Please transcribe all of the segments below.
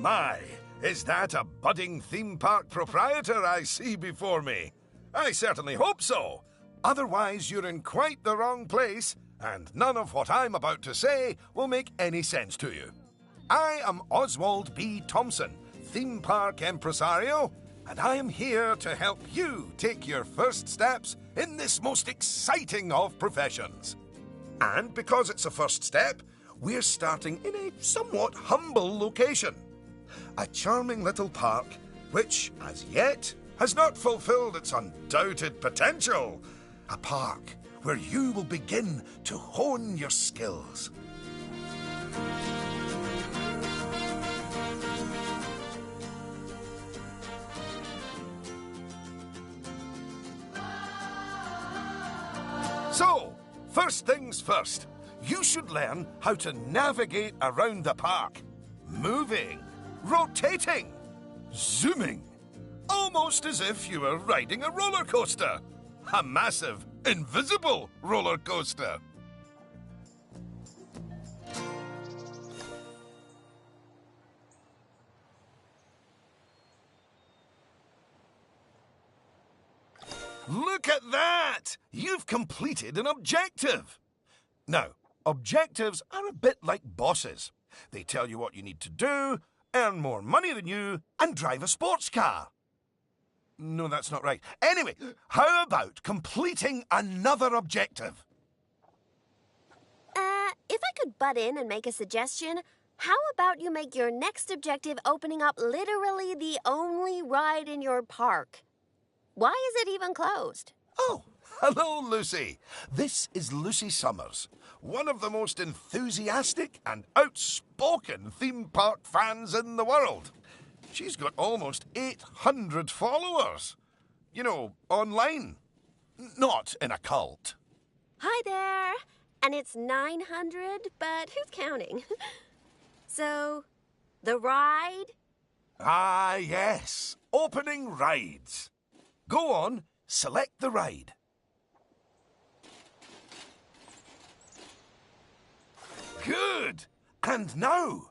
my, is that a budding theme park proprietor I see before me? I certainly hope so. Otherwise, you're in quite the wrong place, and none of what I'm about to say will make any sense to you. I am Oswald B. Thompson, theme park impresario, and I am here to help you take your first steps in this most exciting of professions. And because it's a first step, we're starting in a somewhat humble location. A charming little park which, as yet, has not fulfilled its undoubted potential. A park where you will begin to hone your skills. So, first things first, you should learn how to navigate around the park. Moving, rotating, zooming. Almost as if you were riding a roller coaster. A massive, invisible roller coaster. Look at that! You've completed an objective. Now, objectives are a bit like bosses. They tell you what you need to do, earn more money than you, and drive a sports car. No, that's not right. Anyway, how about completing another objective? If I could butt in and make a suggestion, how about you make your next objective opening up literally the only ride in your park? Why is it even closed? Oh, hello, Lucy. This is Lucy Summers, one of the most enthusiastic and outspoken theme park fans in the world. She's got almost 800 followers. You know, online. Not in a cult. Hi there. And it's 900, but who's counting? So, the ride? Ah, yes. Opening rides. Go on, select the ride. Good. And now,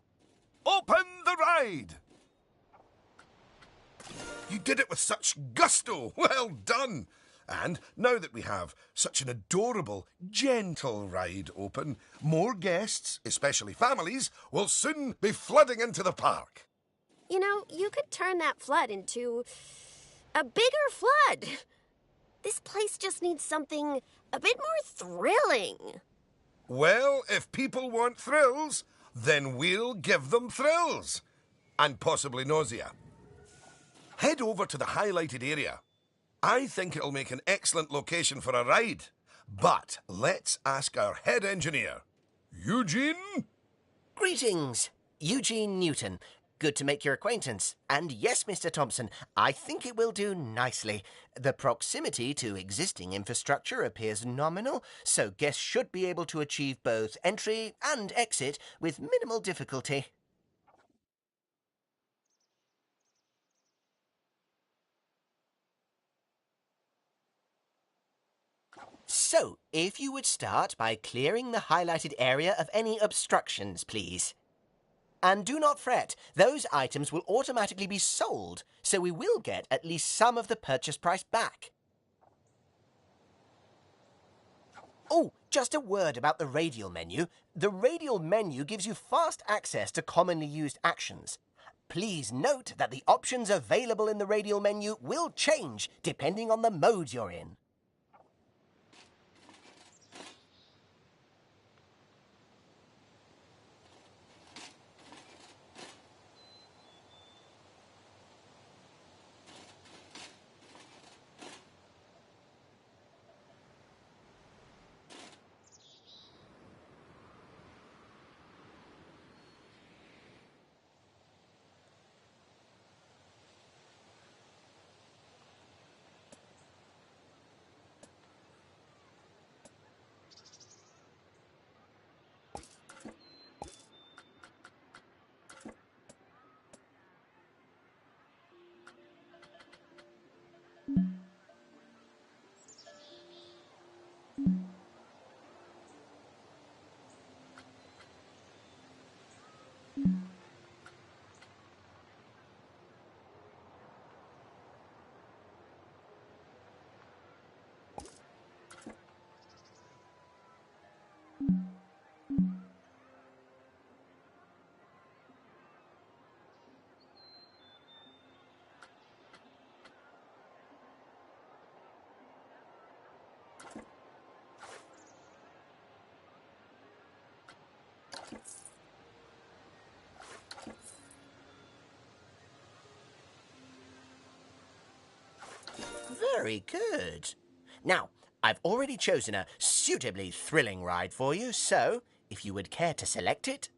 open the ride. You did it with such gusto. Well done. And now that we have such an adorable, gentle ride open, more guests, especially families, will soon be flooding into the park. You know, you could turn that flood into a bigger flood. This place just needs something a bit more thrilling. Well, if people want thrills, then we'll give them thrills. And possibly nausea. Head over to the highlighted area. I think it'll make an excellent location for a ride. But let's ask our head engineer. Eugene? Greetings, Eugene Newton. Good to make your acquaintance. And yes, Mr. Thompson, I think it will do nicely. The proximity to existing infrastructure appears nominal, so guests should be able to achieve both entry and exit with minimal difficulty. So, if you would start by clearing the highlighted area of any obstructions, please. And do not fret, those items will automatically be sold, so we will get at least some of the purchase price back. Oh, just a word about the radial menu. The radial menu gives you fast access to commonly used actions. Please note that the options available in the radial menu will change depending on the mode you're in. Very good. Now, I've already chosen a suitably thrilling ride for you, so if you would care to select it.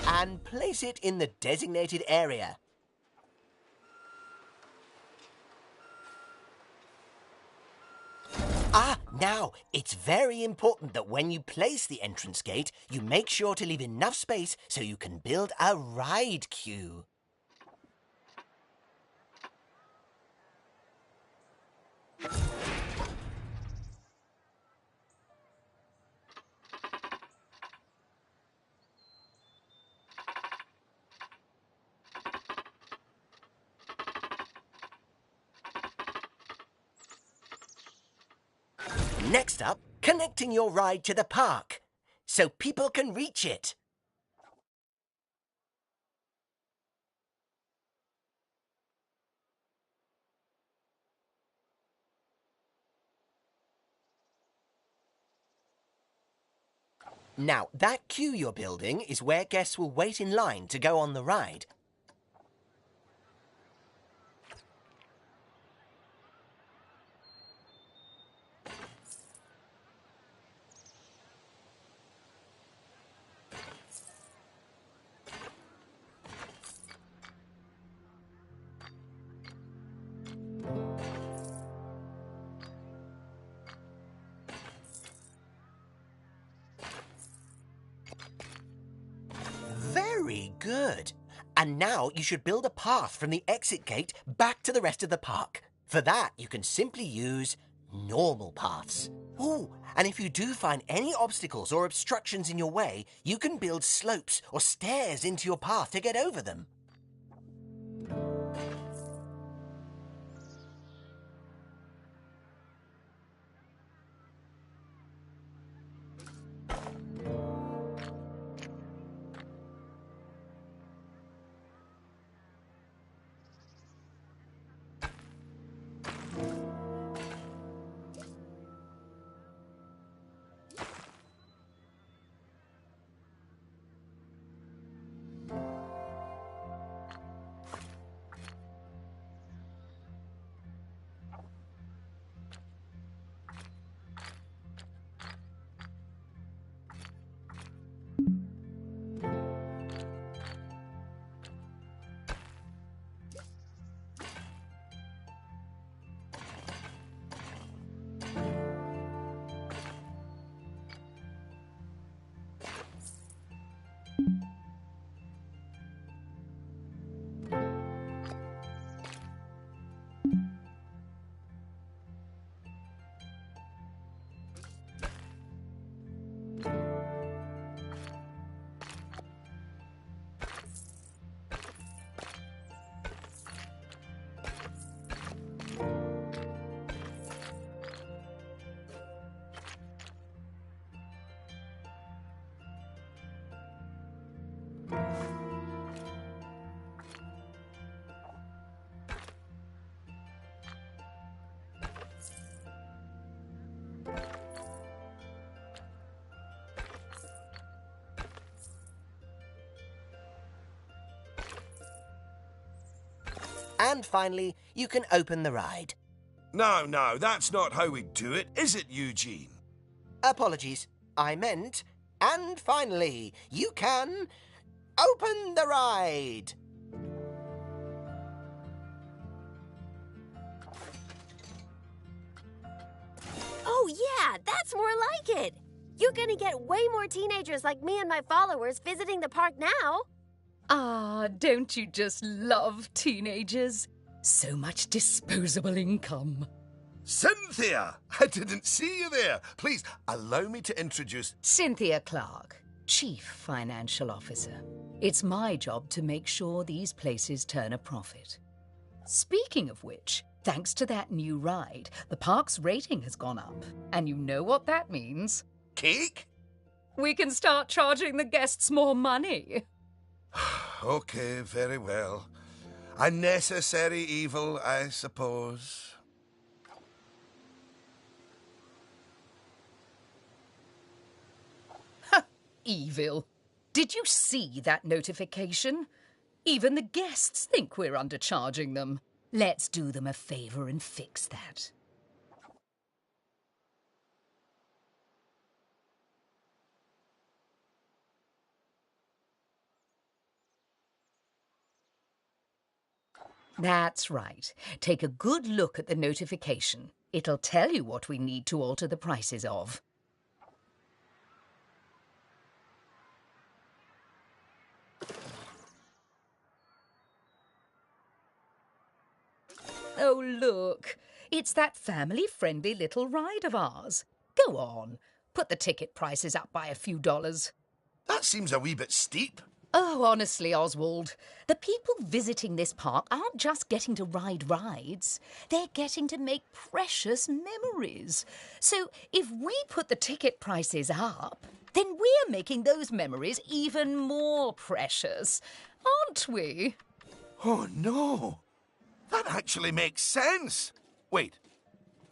And place it in the designated area. Now, it's very important that when you place the entrance gate, you make sure to leave enough space so you can build a ride queue. Next up, connecting your ride to the park, so people can reach it. Now, that queue you're building is where guests will wait in line to go on the ride. Very good. And now you should build a path from the exit gate back to the rest of the park. For that, you can simply use normal paths. Ooh, and if you do find any obstacles or obstructions in your way, you can build slopes or stairs into your path to get over them. And finally, you can open the ride. No, that's not how we do it, is it, Eugene? Apologies, I meant, and finally, you can open the ride. Oh, yeah, that's more like it. You're gonna get way more teenagers like me and my followers visiting the park now. Ah, don't you just love teenagers? So much disposable income. Cynthia! I didn't see you there. Please, allow me to introduce... Cynthia Clark, Chief Financial Officer. It's my job to make sure these places turn a profit. Speaking of which, thanks to that new ride, the park's rating has gone up. And you know what that means? Cake? We can start charging the guests more money. Okay, very well. A necessary evil, I suppose. evil. Did you see that notification? Even the guests think we're undercharging them. Let's do them a favour and fix that. That's right. Take a good look at the notification. It'll tell you what we need to alter the prices of. Oh, look. It's that family-friendly little ride of ours. Go on. Put the ticket prices up by a few dollars. That seems a wee bit steep. Oh, honestly, Oswald, the people visiting this park aren't just getting to ride rides. They're getting to make precious memories. So if we put the ticket prices up, then we're making those memories even more precious, aren't we? Oh, no. That actually makes sense. Wait.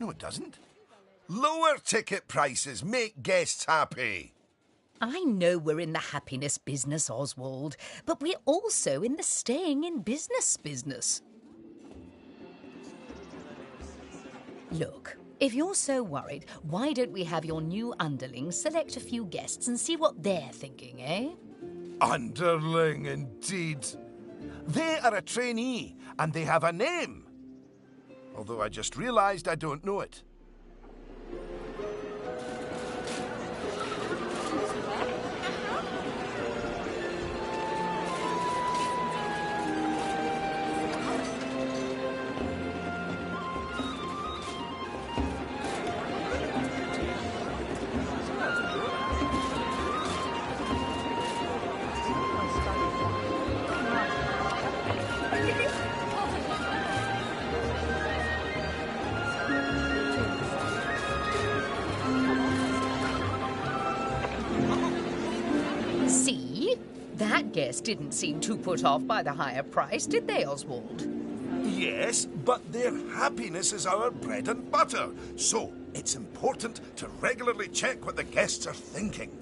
No, it doesn't. Lower ticket prices make guests happy. I know we're in the happiness business, Oswald, but we're also in the staying in business. Look, if you're so worried, why don't we have your new underlings select a few guests and see what they're thinking, eh? Underling, indeed. They are a trainee, and they have a name. Although I just realised I don't know it. See? That guest didn't seem too put off by the higher price, did they, Oswald? Yes, but their happiness is our bread and butter. So it's important to regularly check what the guests are thinking.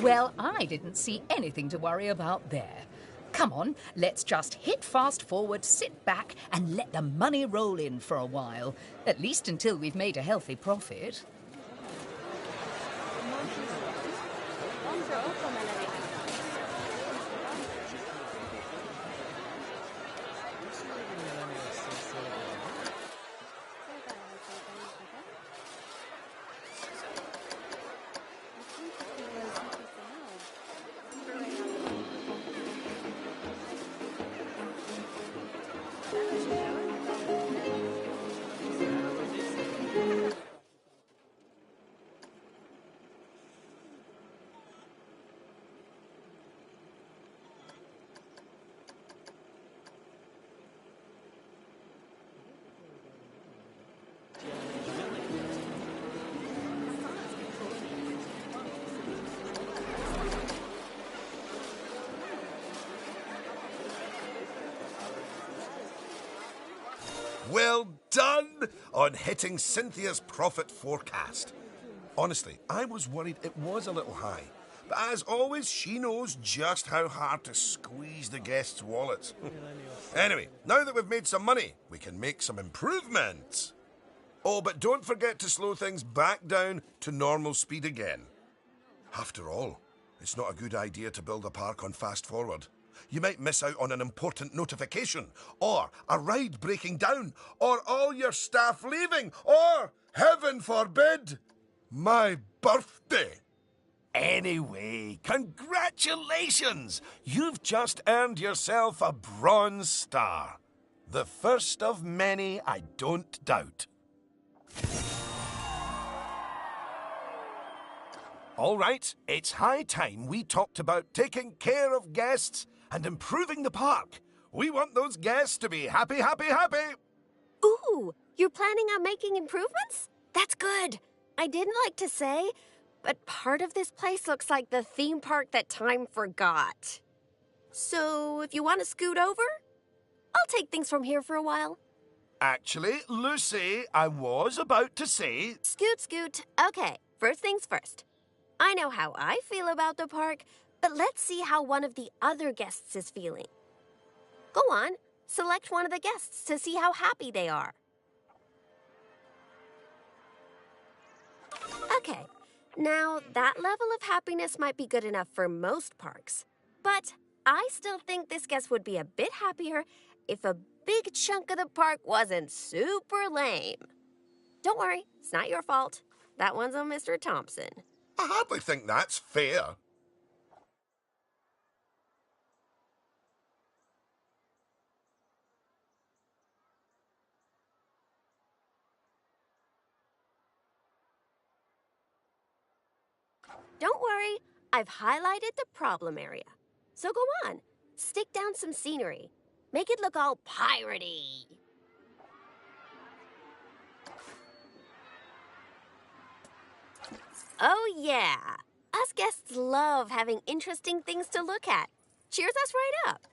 Well, I didn't see anything to worry about there. Come on, let's just hit fast forward, sit back, and let the money roll in for a while. At least until we've made a healthy profit. Well done on hitting Cynthia's profit forecast. Honestly, I was worried it was a little high. But as always, she knows just how hard to squeeze the guests' wallets. Anyway, now that we've made some money, we can make some improvements. Oh, but don't forget to slow things back down to normal speed again. After all, it's not a good idea to build a park on fast forward. You might miss out on an important notification, or a ride breaking down, or all your staff leaving, or, heaven forbid, my birthday. Anyway, congratulations! You've just earned yourself a Bronze Star. The first of many, I don't doubt. All right, it's high time we talked about taking care of guests and improving the park. We want those guests to be happy, happy, happy. Ooh, you're planning on making improvements? That's good. I didn't like to say, but part of this place looks like the theme park that time forgot. So, if you want to scoot over, I'll take things from here for a while. Actually, Lucy, I was about to say... Scoot, scoot. Okay, first things first. I know how I feel about the park, but let's see how one of the other guests is feeling. Go on, select one of the guests to see how happy they are. Okay, now that level of happiness might be good enough for most parks, but I still think this guest would be a bit happier if a big chunk of the park wasn't super lame. Don't worry, it's not your fault. That one's on Mr. Thompson. I hardly think that's fair. Don't worry, I've highlighted the problem area. So go on, stick down some scenery. Make it look all piratey. Oh yeah, us guests love having interesting things to look at. Cheers us right up.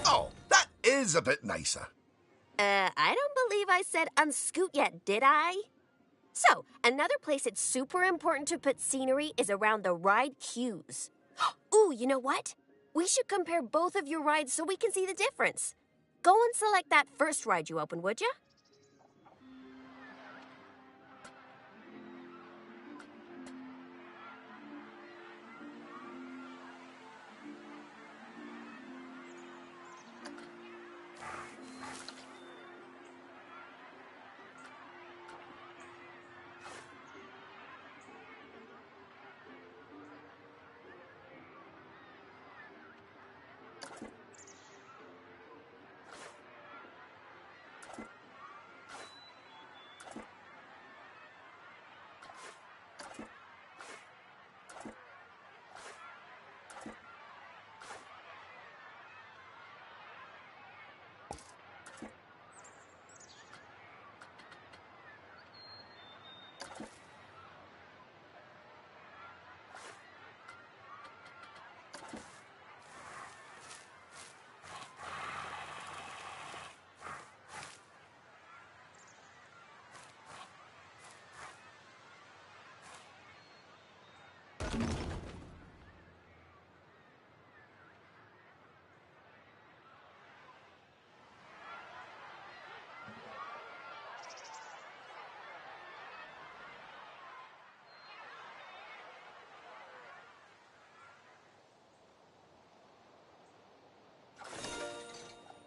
Oh, that is a bit nicer. I don't believe I said unscoot yet, did I? So, another place it's super important to put scenery is around the ride queues. Ooh, you know what? We should compare both of your rides so we can see the difference. Go and select that first ride you opened, would ya?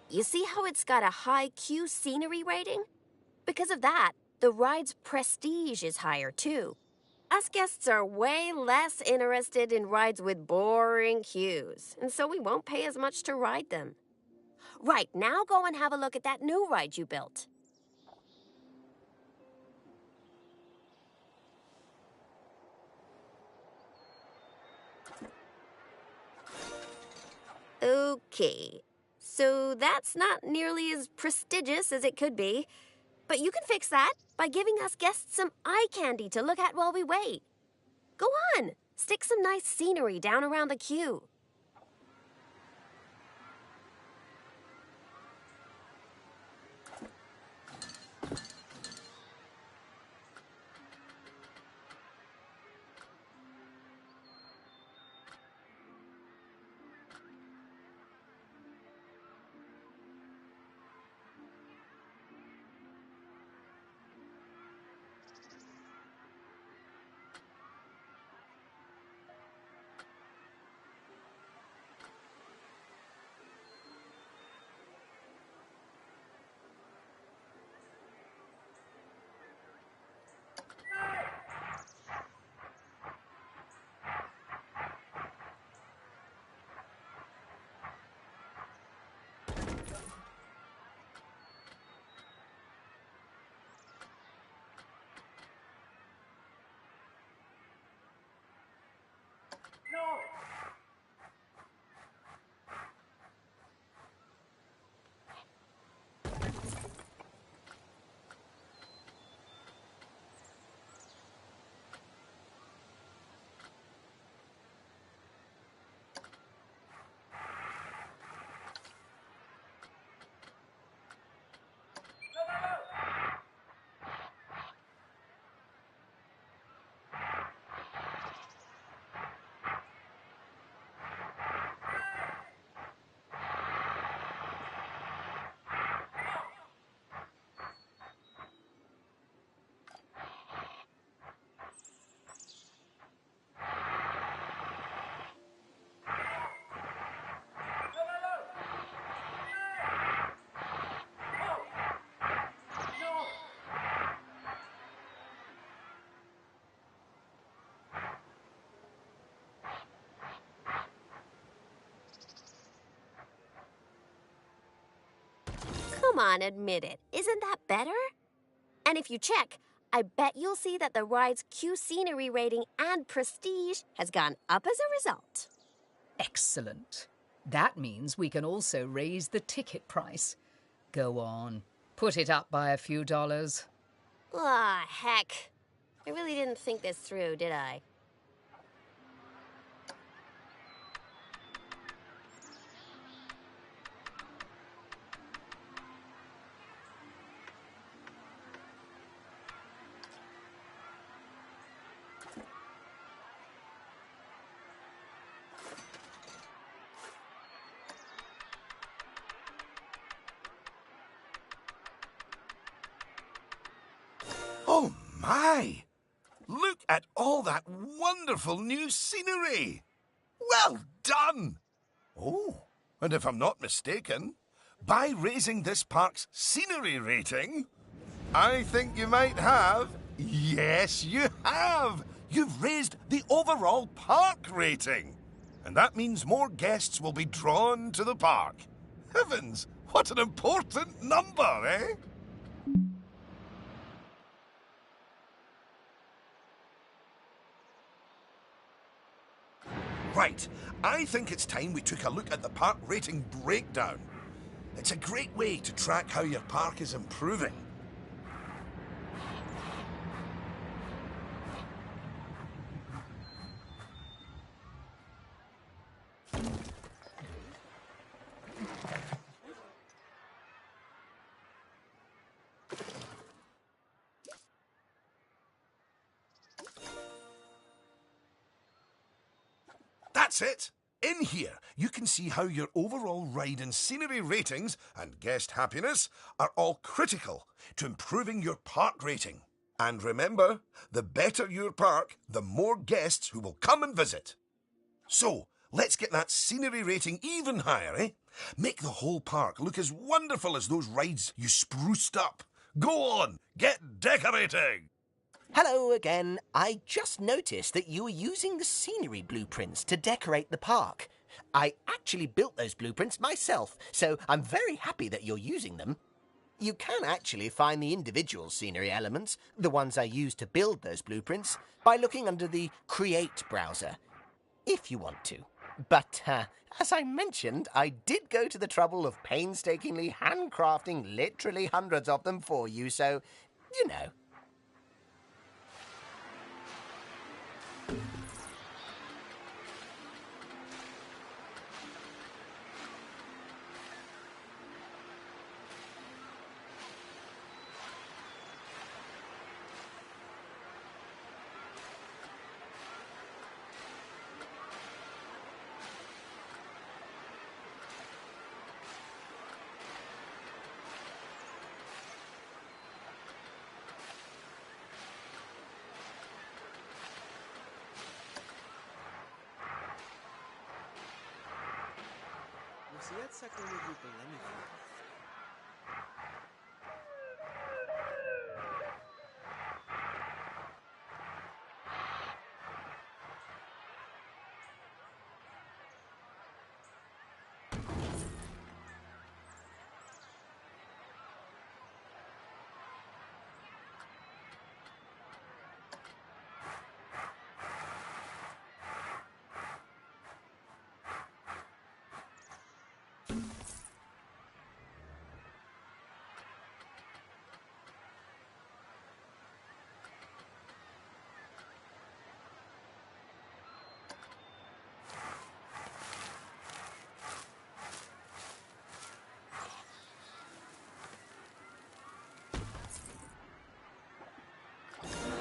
You see how it's got a high Q scenery rating? Because of that, the ride's prestige is higher too. Us guests are way less interested in rides with boring queues, and so we won't pay as much to ride them. Right, now go and have a look at that new ride you built. Okay, so that's not nearly as prestigious as it could be. But you can fix that by giving us guests some eye candy to look at while we wait. Go on, stick some nice scenery down around the queue. Come on, admit it. Isn't that better? And if you check, I bet you'll see that the ride's Q scenery rating and prestige has gone up as a result. Excellent. That means we can also raise the ticket price. Go on, put it up by a few dollars. Ah, heck. I really didn't think this through, did I? Oh my! Look at all that wonderful new scenery! Well done! Oh, and if I'm not mistaken, by raising this park's scenery rating, I think you might have... Yes, you have! You've raised the overall park rating. And that means more guests will be drawn to the park. Heavens, what an important number, eh? Right, I think it's time we took a look at the park rating breakdown. It's a great way to track how your park is improving. That's it! In here, you can see how your overall ride and scenery ratings and guest happiness are all critical to improving your park rating. And remember, the better your park, the more guests who will come and visit. So, let's get that scenery rating even higher, eh? Make the whole park look as wonderful as those rides you spruced up. Go on, get decorating! Hello again. I just noticed that you were using the scenery blueprints to decorate the park. I actually built those blueprints myself, so I'm very happy that you're using them. You can actually find the individual scenery elements, the ones I used to build those blueprints, by looking under the Create browser, if you want to. But, as I mentioned, I did go to the trouble of painstakingly handcrafting literally hundreds of them for you, so, you know. Nasihat sa kulubutan lamig.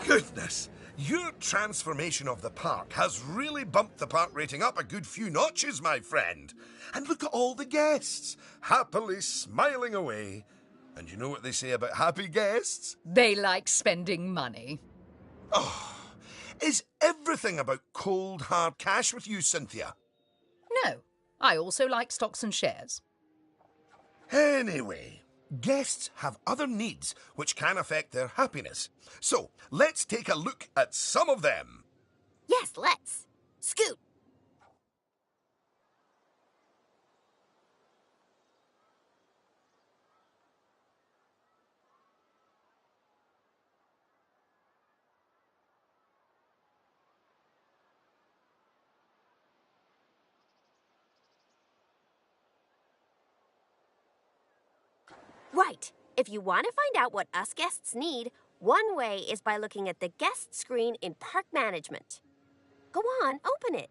Goodness! Your transformation of the park has really bumped the park rating up a good few notches, my friend. And look at all the guests, happily smiling away. And you know what they say about happy guests? They like spending money. Is everything about cold, hard cash with you, Cynthia? No, I also like stocks and shares. Anyway, guests have other needs which can affect their happiness. So, let's take a look at some of them. Yes, let's. Scoot. Right. If you want to find out what us guests need, one way is by looking at the guest screen in Park Management. Go on, open it.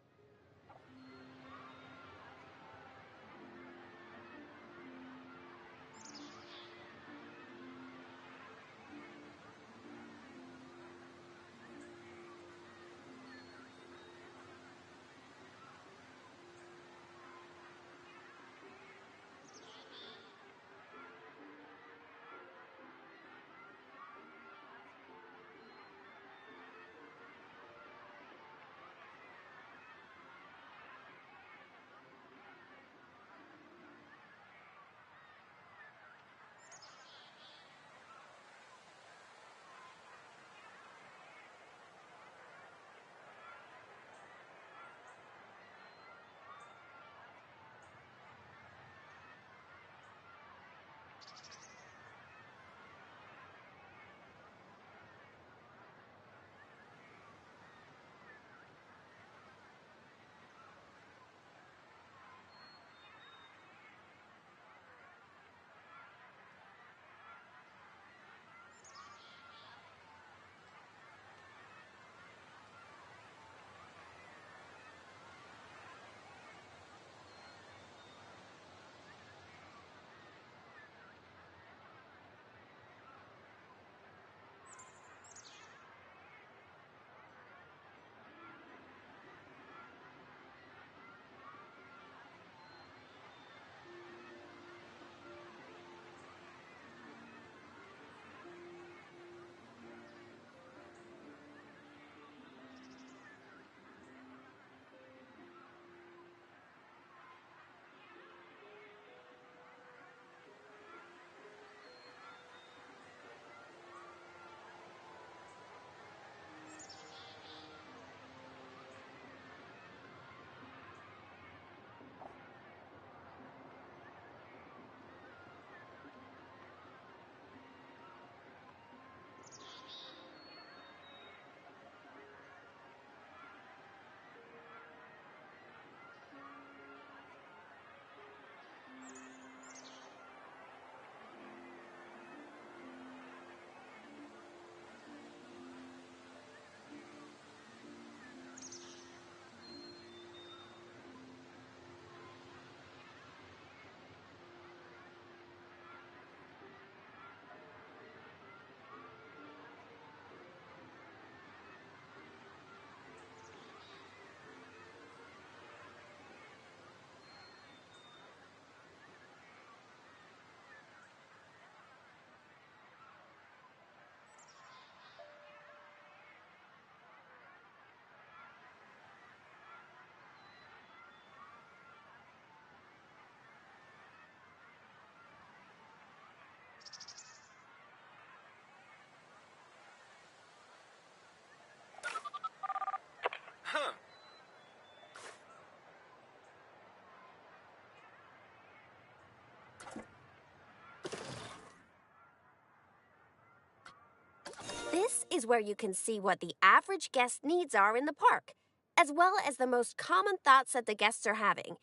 is where you can see what the average guest needs are in the park, as well as the most common thoughts that the guests are having.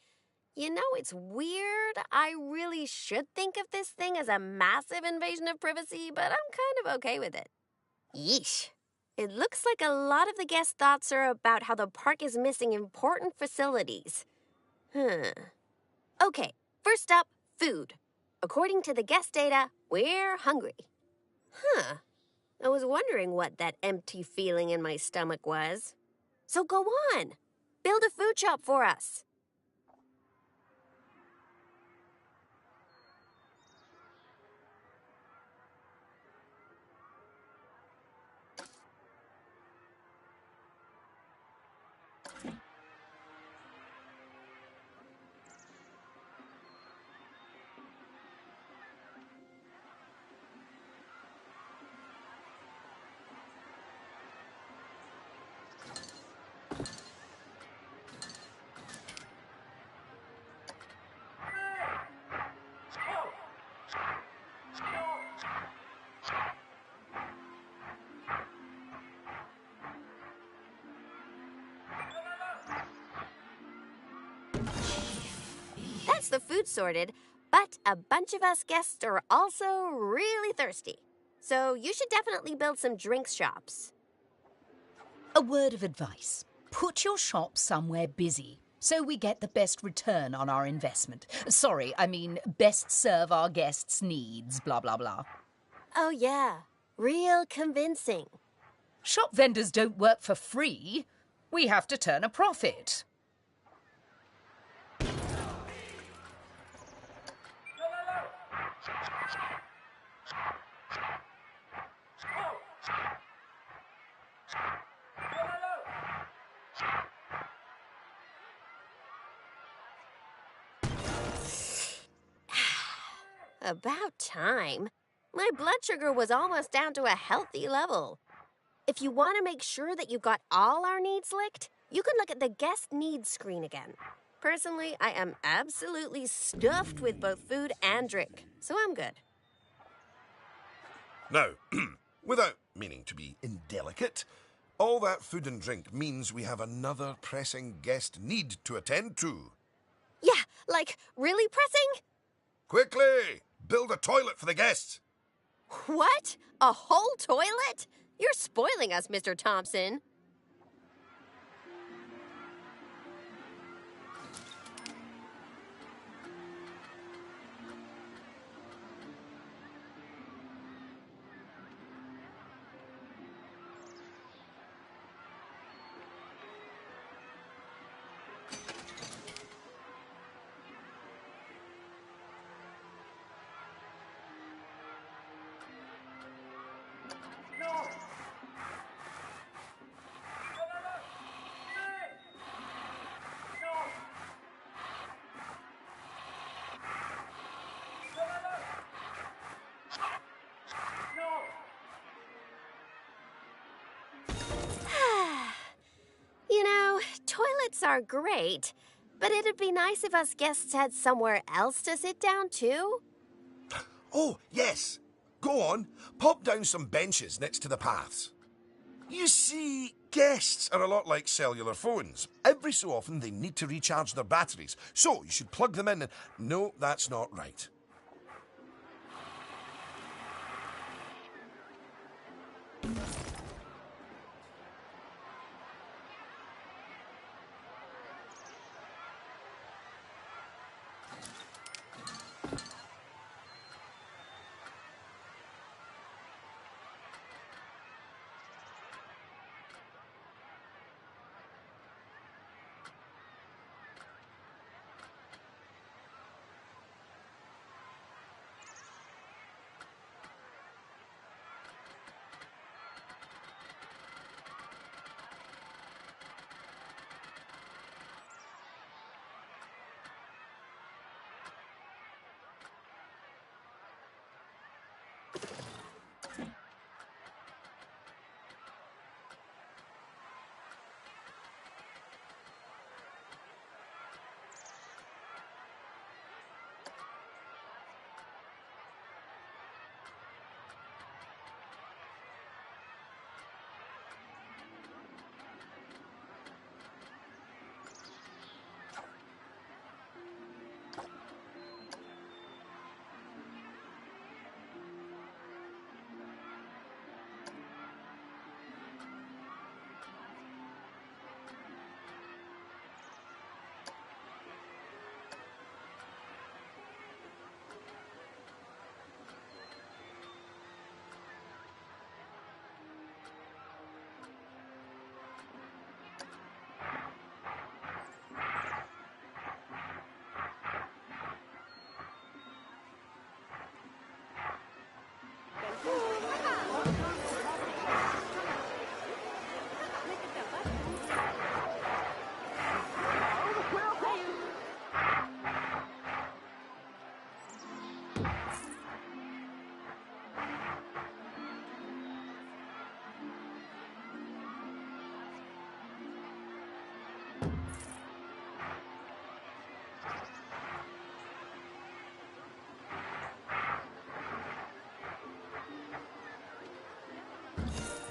You know, it's weird. I really should think of this thing as a massive invasion of privacy, but I'm kind of okay with it. Yeesh. It looks like a lot of the guest thoughts are about how the park is missing important facilities. Okay, first up, food. According to the guest data, we're hungry. I was wondering what that empty feeling in my stomach was. So go on. Build a food shop for us. That's the food sorted, but a bunch of us guests are also really thirsty. So you should definitely build some drinks shops. A word of advice. Put your shop somewhere busy so we get the best return on our investment. Sorry, I mean best serve our guests' needs, blah, blah, blah. Oh yeah, real convincing. Shop vendors don't work for free. We have to turn a profit. About time. My blood sugar was almost down to a healthy level. If you want to make sure that you've got all our needs licked, you can look at the guest needs screen again. Personally, I am absolutely stuffed with both food and drink, so I'm good. Now, without meaning to be indelicate, all that food and drink means we have another pressing guest need to attend to. Yeah, like, really pressing? Quickly! Build a toilet for the guests! What? A whole toilet? You're spoiling us, Mr. Thompson. You know, toilets are great, but it'd be nice if us guests had somewhere else to sit down, too. Oh, yes. Go on. Pop down some benches next to the paths. You see, guests are a lot like cellular phones. Every so often they need to recharge their batteries, so you should plug them in and... No, that's not right.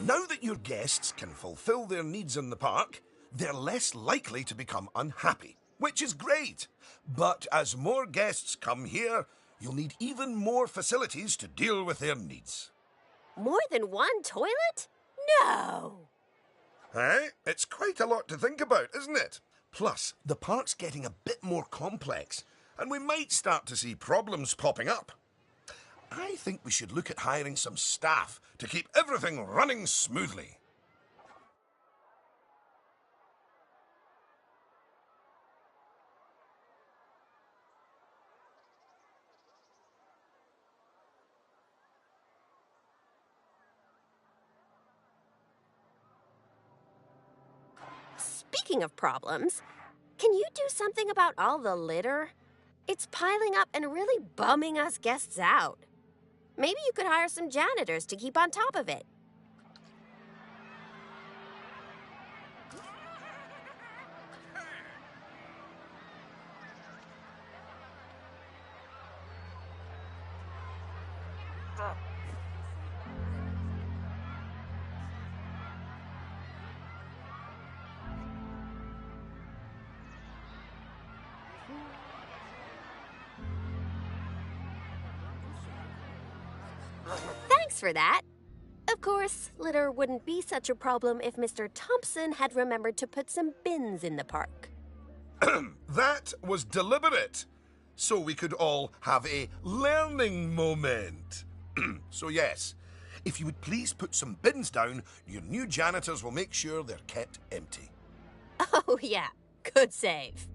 Now that your guests can fulfill their needs in the park, they're less likely to become unhappy, which is great. But as more guests come here, you'll need even more facilities to deal with their needs. More than one toilet? No! Eh? It's quite a lot to think about, isn't it? Plus, the park's getting a bit more complex, and we might start to see problems popping up. I think we should look at hiring some staff to keep everything running smoothly. Speaking of problems, can you do something about all the litter? It's piling up and really bumming us guests out. Maybe you could hire some janitors to keep on top of it. Thanks for that. Of course, litter wouldn't be such a problem if Mr. Thompson had remembered to put some bins in the park. That was deliberate, so we could all have a learning moment. So yes, if you would please put some bins down, your new janitors will make sure they're kept empty. Oh, yeah. Good save.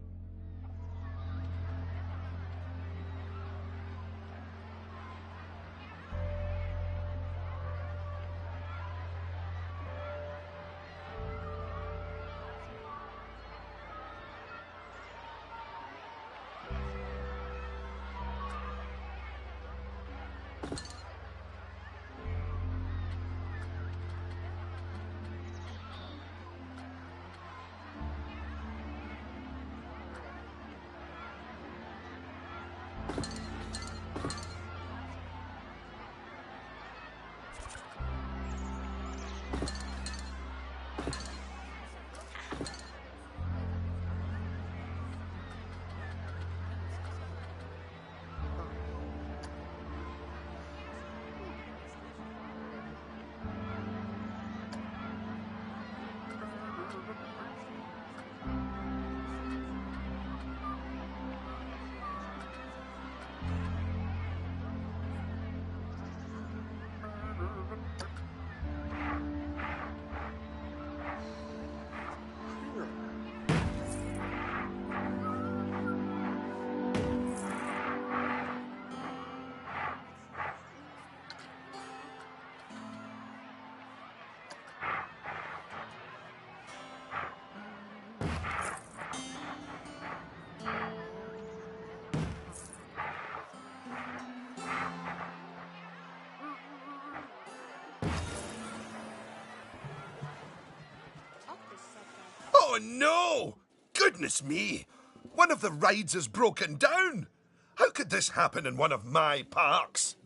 Oh no! Goodness me! One of the rides is broken down! How could this happen in one of my parks?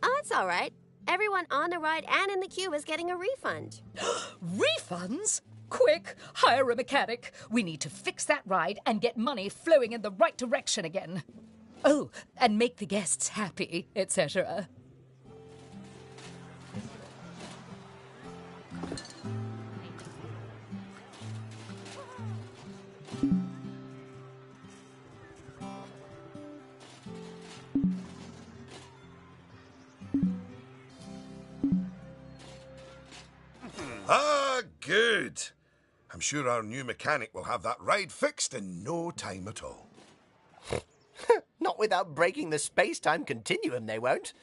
Oh, it's all right. Everyone on the ride and in the queue is getting a refund. Refunds? Quick, hire a mechanic. We need to fix that ride and get money flowing in the right direction again. Oh, and make the guests happy, etc. Ah, good. I'm sure our new mechanic will have that ride fixed in no time at all. Not without breaking the space-time continuum, they won't.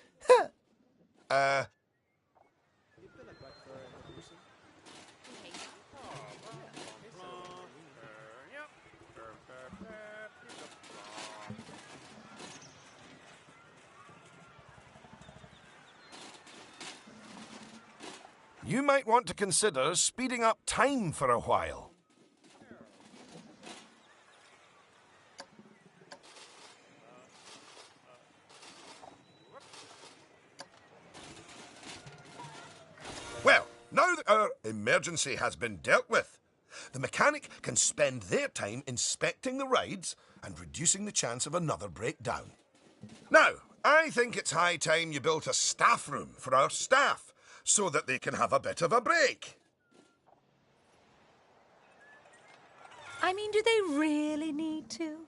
You might want to consider speeding up time for a while. Well, now that... our emergency has been dealt with. The mechanic can spend their time inspecting the rides and reducing the chance of another breakdown. Now, I think it's high time you built a staff room for our staff so that they can have a bit of a break. I mean, do they really need to?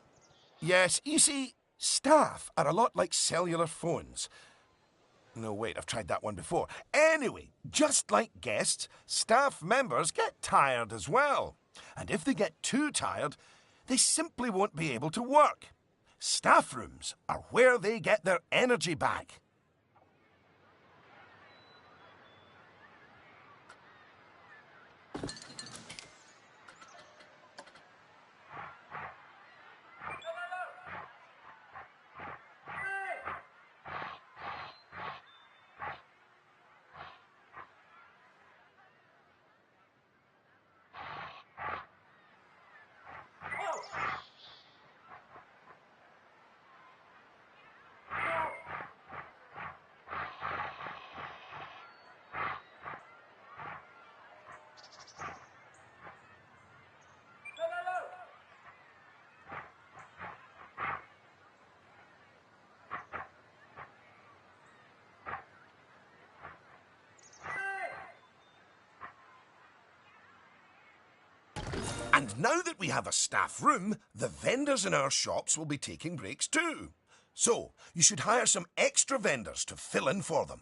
Yes, you see, staff are a lot like cellular phones. No, wait, I've tried that one before. Anyway, just like guests, staff members get tired as well. And if they get too tired, they simply won't be able to work. Staff rooms are where they get their energy back. And now that we have a staff room, the vendors in our shops will be taking breaks too. So, you should hire some extra vendors to fill in for them.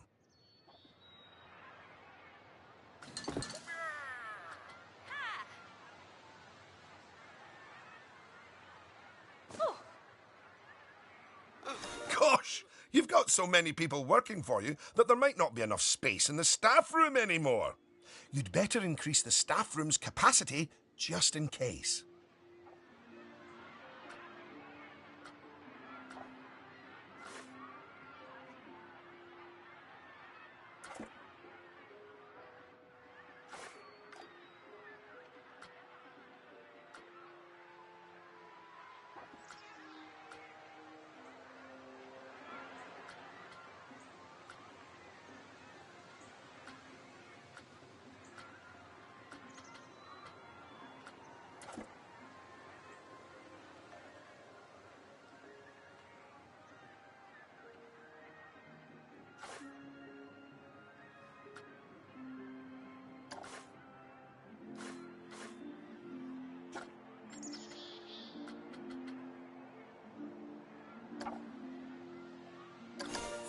Gosh, you've got so many people working for you that there might not be enough space in the staff room anymore. You'd better increase the staff room's capacity just in case.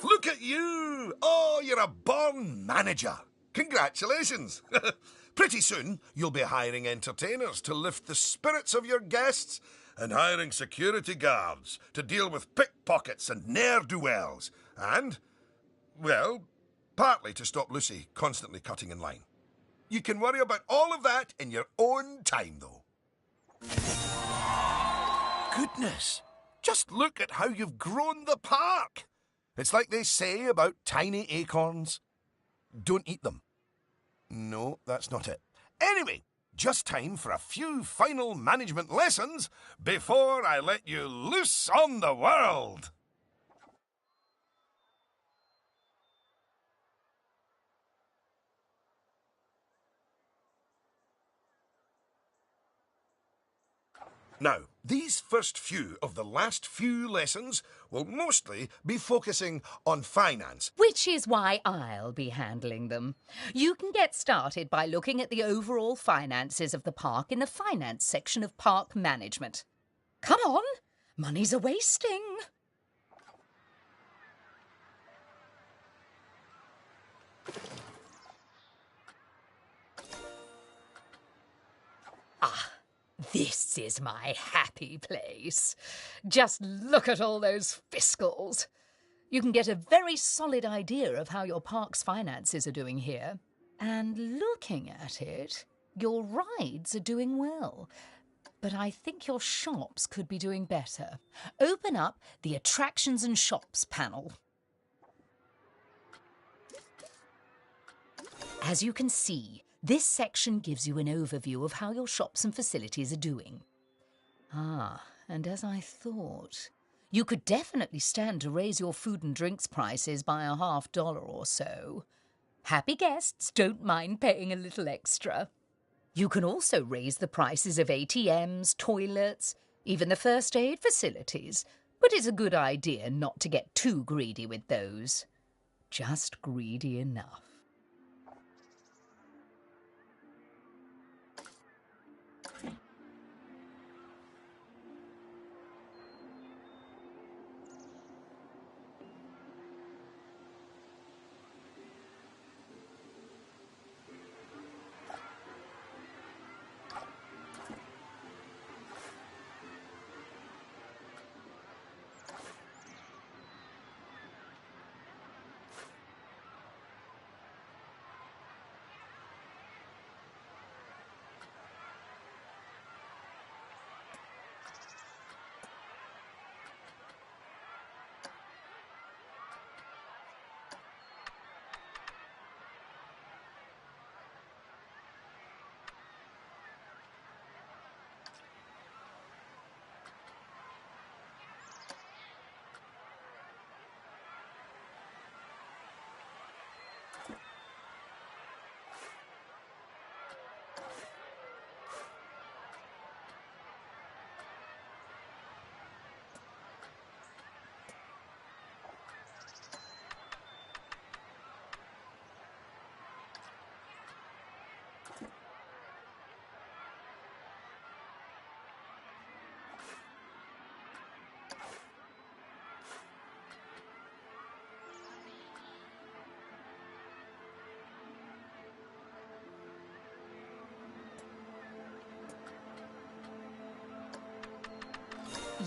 Look at you! Oh, you're a born manager. Congratulations. Pretty soon, you'll be hiring entertainers to lift the spirits of your guests and hiring security guards to deal with pickpockets and ne'er-do-wells. And, well, partly to stop Lucy constantly cutting in line. You can worry about all of that in your own time, though. Goodness! Just look at how you've grown the park. It's like they say about tiny acorns. Don't eat them. No, that's not it. Anyway, just time for a few final management lessons before I let you loose on the world. Now, these first few of the last few lessons will mostly be focusing on finance. Which is why I'll be handling them. You can get started by looking at the overall finances of the park in the finance section of park management. Come on, money's a-wasting. This is my happy place. Just look at all those fiscals. You can get a very solid idea of how your park's finances are doing here. And looking at it, your rides are doing well. But I think your shops could be doing better. Open up the Attractions and Shops panel. As you can see, this section gives you an overview of how your shops and facilities are doing. And as I thought, you could definitely stand to raise your food and drinks prices by $50 or so. Happy guests don't mind paying a little extra. You can also raise the prices of ATMs, toilets, even the first aid facilities, but it's a good idea not to get too greedy with those. Just greedy enough.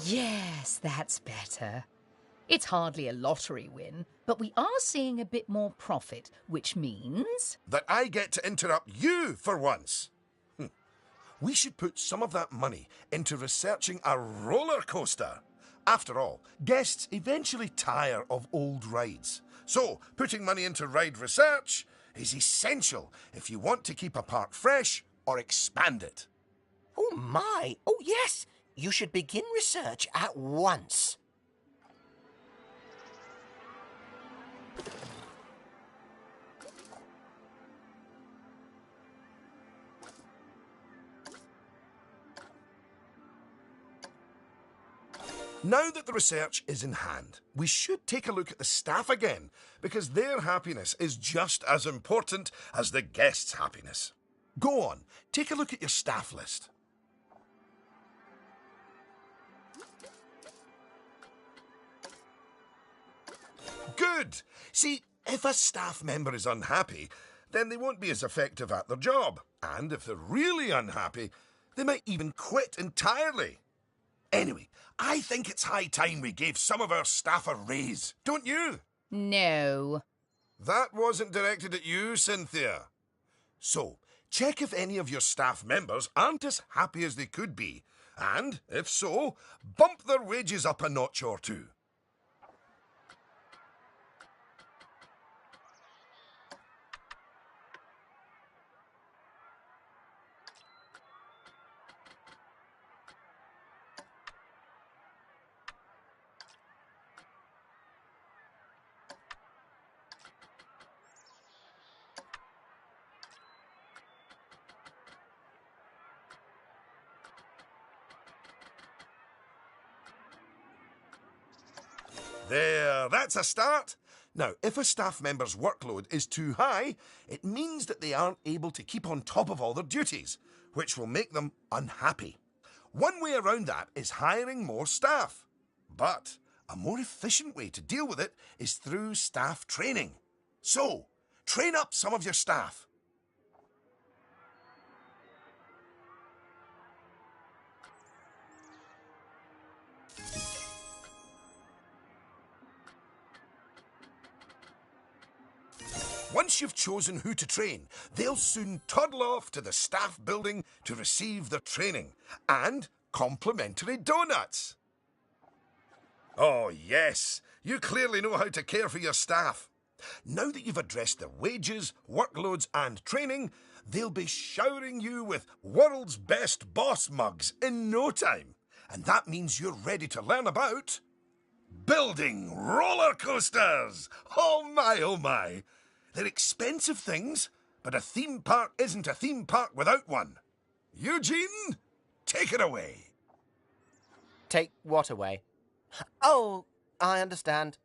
Yes, that's better. It's hardly a lottery win, but we are seeing a bit more profit, which means... That I get to interrupt you for once. We should put some of that money into researching a roller coaster. After all, guests eventually tire of old rides. So, putting money into ride research is essential if you want to keep a park fresh or expand it. Oh my! Oh yes! You should begin research at once. Now that the research is in hand, we should take a look at the staff again, because their happiness is just as important as the guests' happiness. Go on, take a look at your staff list. Good! See, if a staff member is unhappy, then they won't be as effective at their job. And if they're really unhappy, they might even quit entirely. Anyway, I think it's high time we gave some of our staff a raise, don't you? No. That wasn't directed at you, Cynthia. So, check if any of your staff members aren't as happy as they could be. And, if so, bump their wages up a notch or two. There, that's a start. Now, if a staff member's workload is too high, it means that they aren't able to keep on top of all their duties, which will make them unhappy. One way around that is hiring more staff. But a more efficient way to deal with it is through staff training. So, train up some of your staff. Once you've chosen who to train, they'll soon toddle off to the staff building to receive their training and complimentary donuts. Oh, yes, you clearly know how to care for your staff. Now that you've addressed their wages, workloads, and training, they'll be showering you with world's best boss mugs in no time. And that means you're ready to learn about building roller coasters. Oh, my, oh, my. They're expensive things, but a theme park isn't a theme park without one. Eugene, take it away. Take what away? Oh, I understand.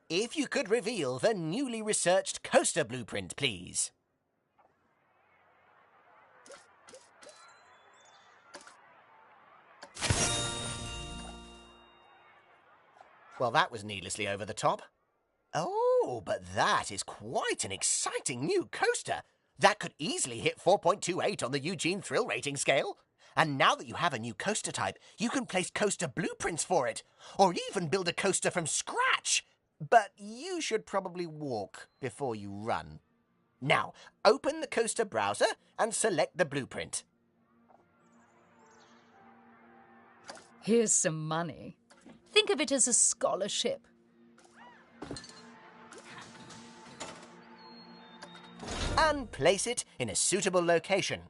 If you could reveal the newly researched coaster blueprint, please. Well, that was needlessly over the top. Oh, but that is quite an exciting new coaster. That could easily hit 4.28 on the Eugene Thrill Rating scale. And now that you have a new coaster type, you can place coaster blueprints for it, or even build a coaster from scratch. But you should probably walk before you run. Now, open the coaster browser and select the blueprint. Here's some money. Think of it as a scholarship. And place it in a suitable location.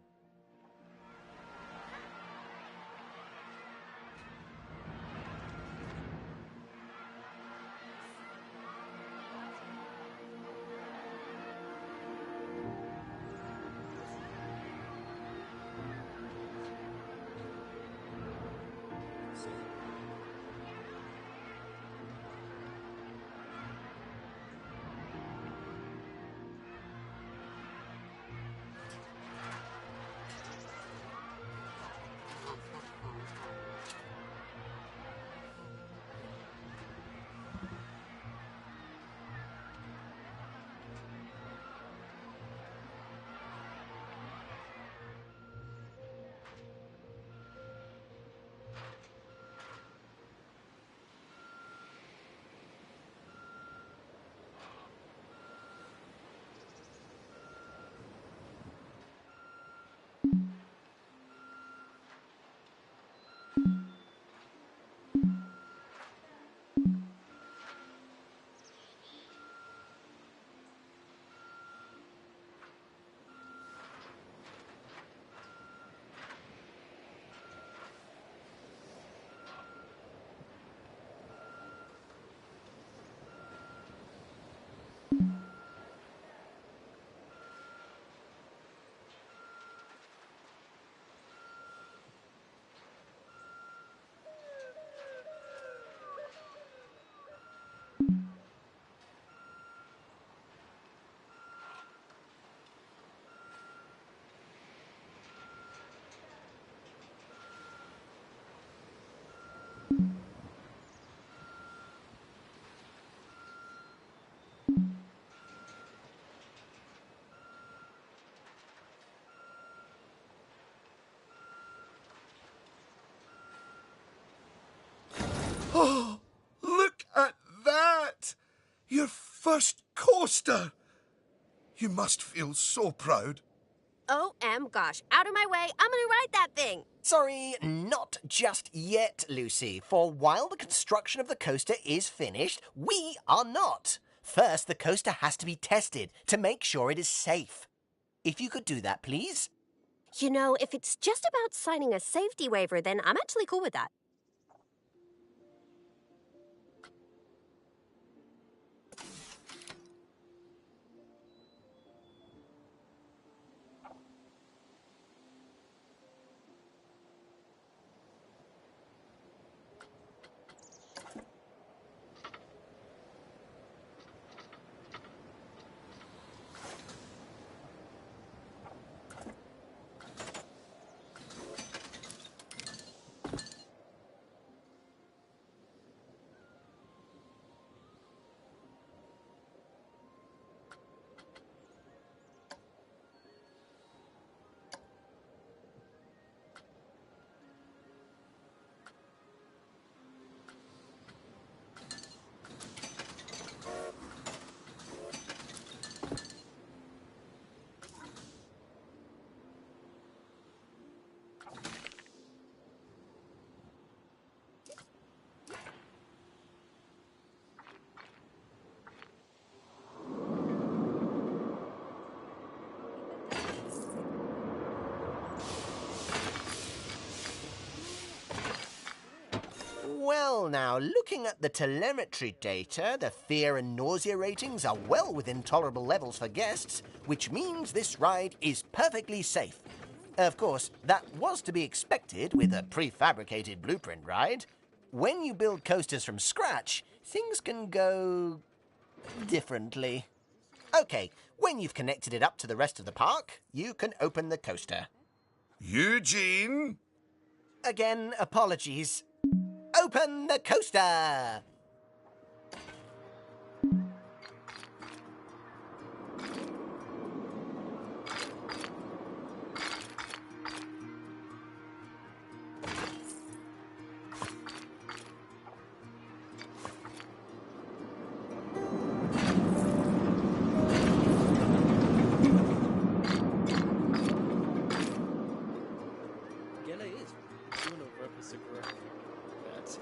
Oh, look at that! Your first coaster! You must feel so proud. OM gosh, out of my way, I'm gonna ride that thing. Sorry, not just yet, Lucy. For while the construction of the coaster is finished, we are not. First, the coaster has to be tested to make sure it is safe. If you could do that, please. You know, if it's just about signing a safety waiver, then I'm actually cool with that. Well, now, looking at the telemetry data, the fear and nausea ratings are well within tolerable levels for guests, which means this ride is perfectly safe. Of course, that was to be expected with a prefabricated blueprint ride. When you build coasters from scratch, things can go differently. Okay, when you've connected it up to the rest of the park, you can open the coaster. Eugene? Again, apologies. Open the coaster! Gela is doing a replica that.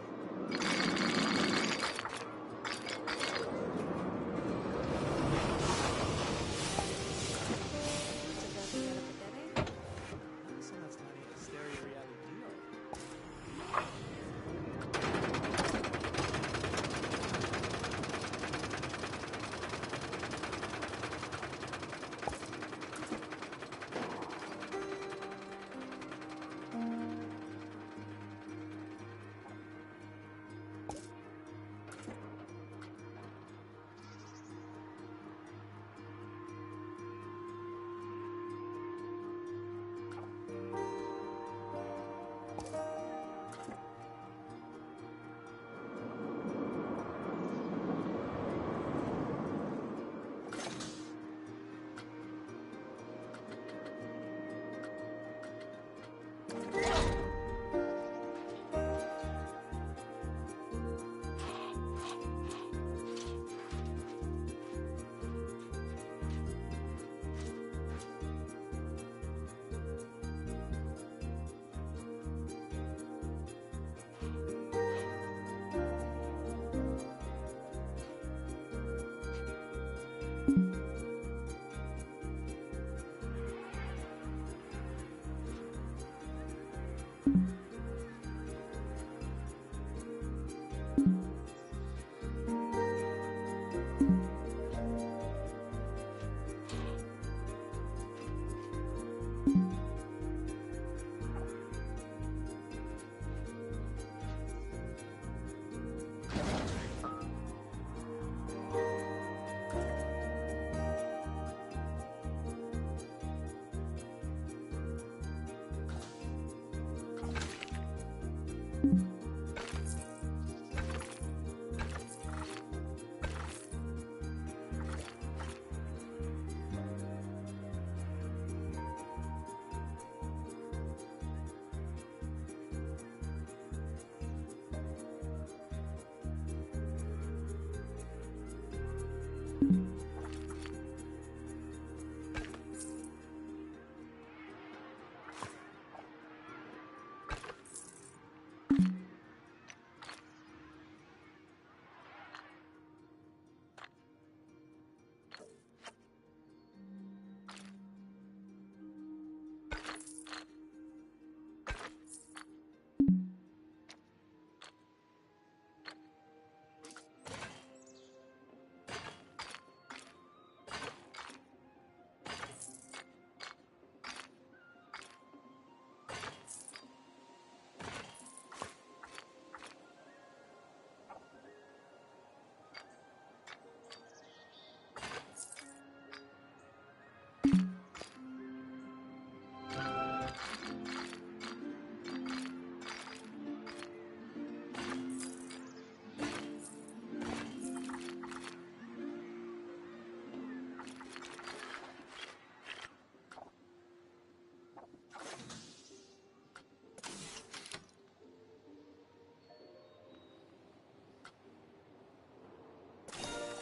Sono stati stereo reality.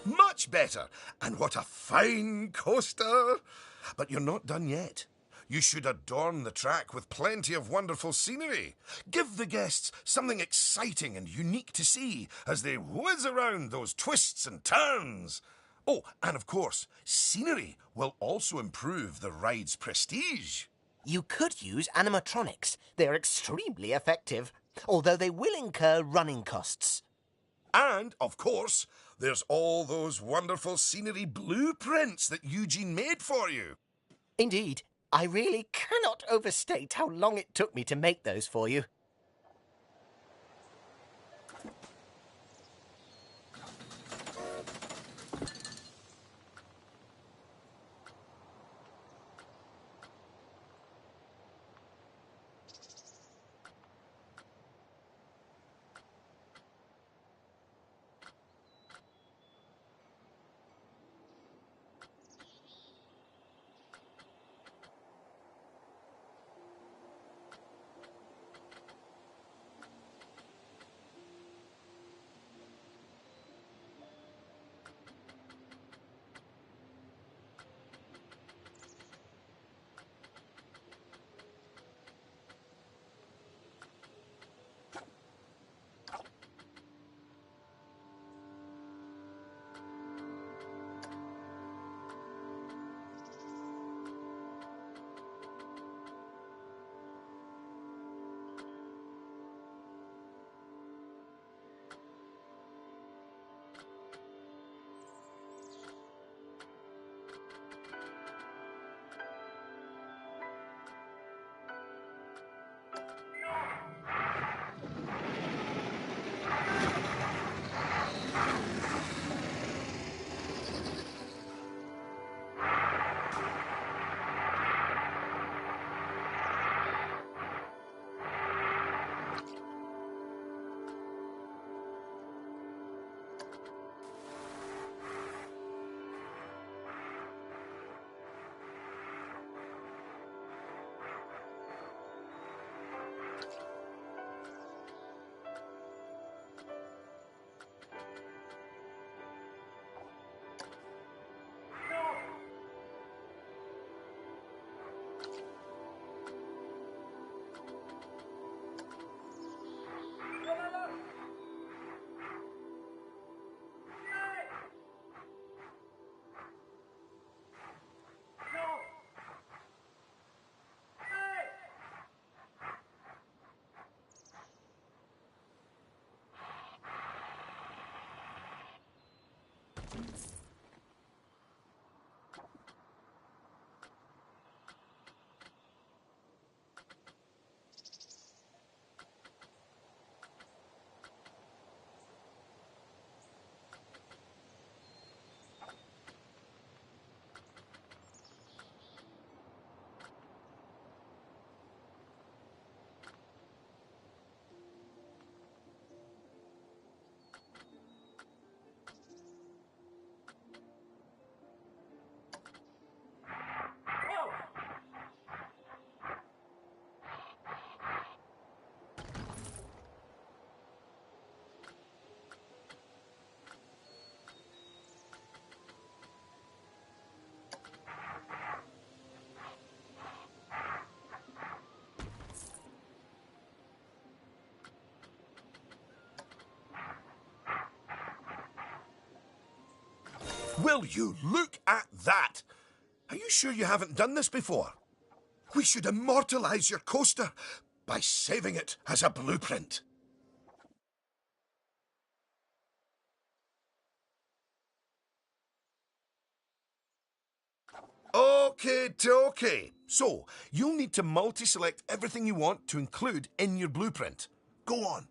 Much better. And what a fine coaster. But you're not done yet. You should adorn the track with plenty of wonderful scenery. Give the guests something exciting and unique to see as they whiz around those twists and turns. Oh, and of course, scenery will also improve the ride's prestige. You could use animatronics. They're extremely effective. although they will incur running costs. And, of course, there's all those wonderful scenery blueprints that Eugene made for you. Indeed, I really cannot overstate how long it took me to make those for you. Will you look at that? Are you sure you haven't done this before? We should immortalize your coaster by saving it as a blueprint. Okay, dokie. So, you'll need to multi-select everything you want to include in your blueprint. Go on.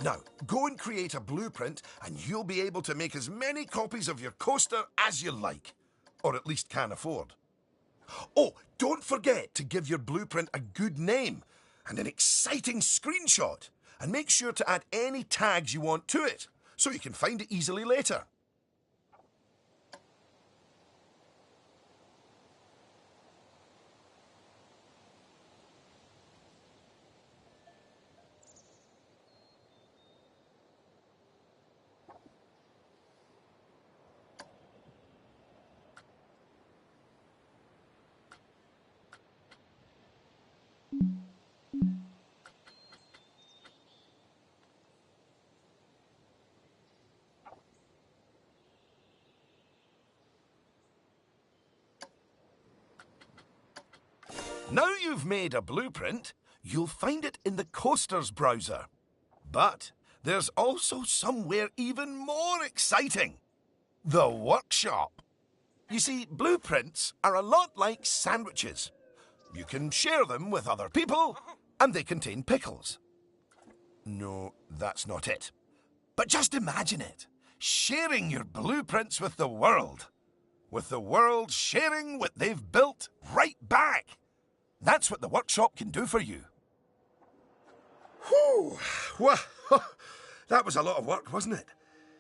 Now, go and create a blueprint and you'll be able to make as many copies of your coaster as you like. Or at least can afford. Oh, don't forget to give your blueprint a good name and an exciting screenshot. And make sure to add any tags you want to it, so you can find it easily later. Now you've made a blueprint, you'll find it in the Coasters browser. But there's also somewhere even more exciting. The workshop. You see, blueprints are a lot like sandwiches. You can share them with other people, and they contain pickles. No, that's not it. But just imagine it. Sharing your blueprints with the world. With the world sharing what they've built right back. That's what the workshop can do for you. Whew! Well, that was a lot of work, wasn't it?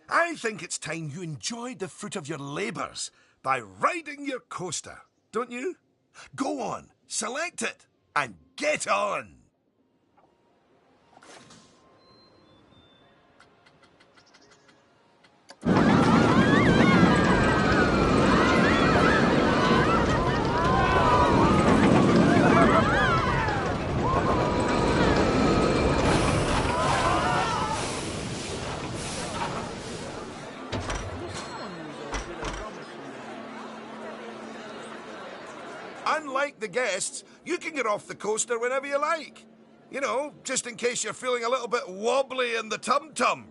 I think it's time you enjoyed the fruit of your labours by riding your coaster, don't you? Go on, select it, and get on! Unlike the guests, you can get off the coaster whenever you like. You know, just in case you're feeling a little bit wobbly in the tum-tum.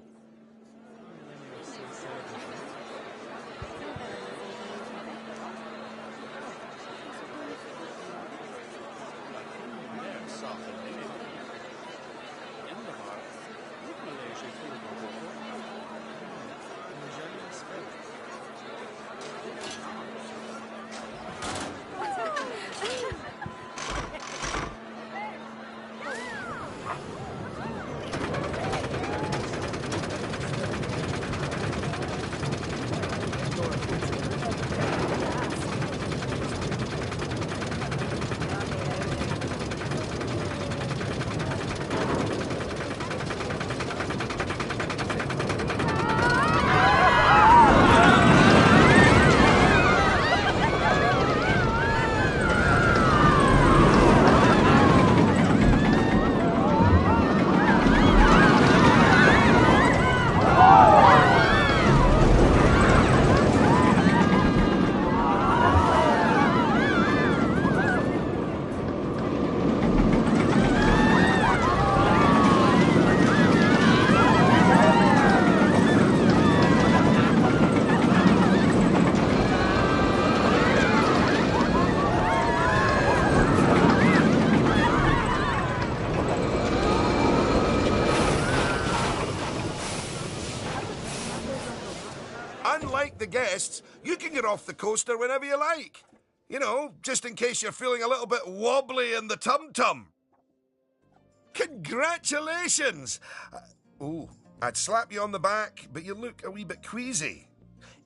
Unlike the guests, you can get off the coaster whenever you like. You know, just in case you're feeling a little bit wobbly in the tum-tum. Congratulations! I'd slap you on the back, but you look a wee bit queasy.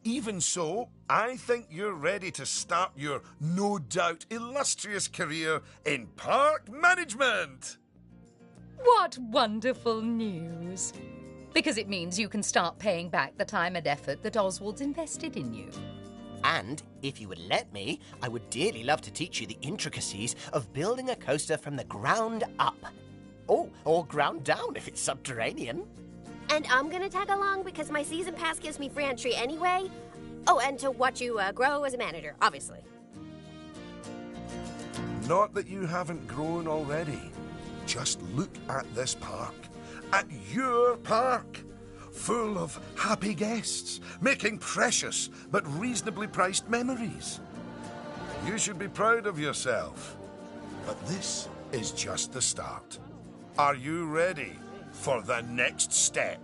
Even so, I think you're ready to start your no doubt illustrious career in park management. What wonderful news! Because it means you can start paying back the time and effort that Oswald's invested in you. And if you would let me, I would dearly love to teach you the intricacies of building a coaster from the ground up. Oh, or ground down if it's subterranean. And I'm gonna tag along because my season pass gives me free entry anyway. Oh, and to watch you grow as a manager, obviously. Not that you haven't grown already. Just look at this park. At your park. Full of happy guests, making precious but reasonably priced memories. You should be proud of yourself. But this is just the start. Are you ready for the next step?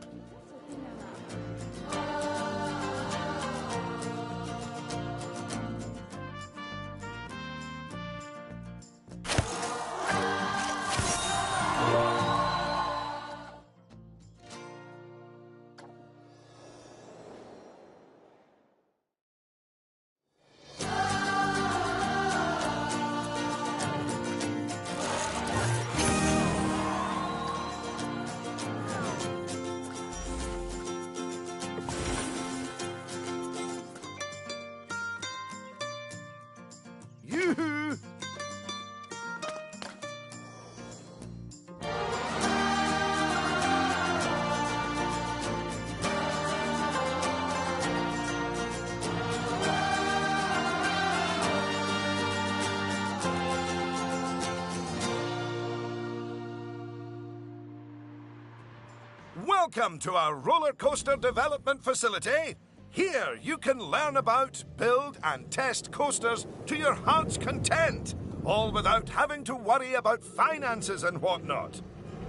Welcome to our roller coaster development facility. Here you can learn about, build and test coasters to your heart's content, all without having to worry about finances and whatnot.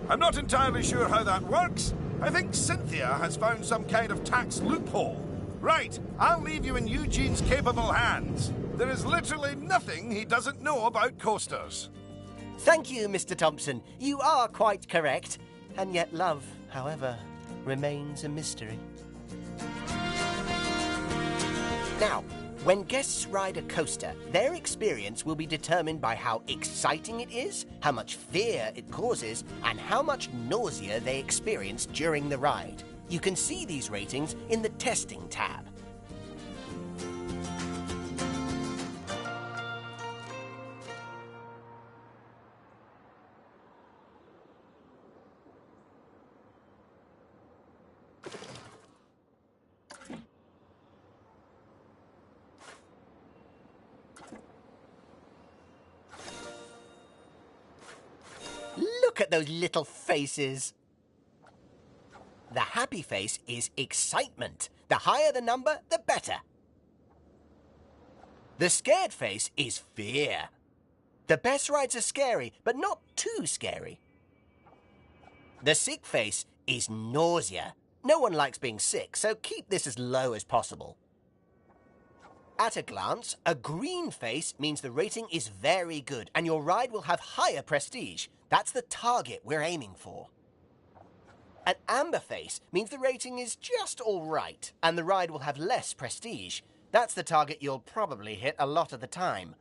I'm not entirely sure how that works. I think Cynthia has found some kind of tax loophole. Right, I'll leave you in Eugene's capable hands. There is literally nothing he doesn't know about coasters. Thank you, Mr. Thompson. You are quite correct. And yet love, however, remains a mystery. Now, when guests ride a coaster, their experience will be determined by how exciting it is, how much fear it causes, and how much nausea they experience during the ride. You can see these ratings in the Testing tab. Look at those little faces. The happy face is excitement. The higher the number, the better. The scared face is fear. The best rides are scary, but not too scary. The sick face is nausea. No one likes being sick, so keep this as low as possible. At a glance, a green face means the rating is very good and your ride will have higher prestige. That's the target we're aiming for. An amber face means the rating is just all right and the ride will have less prestige. That's the target you'll probably hit a lot of the time.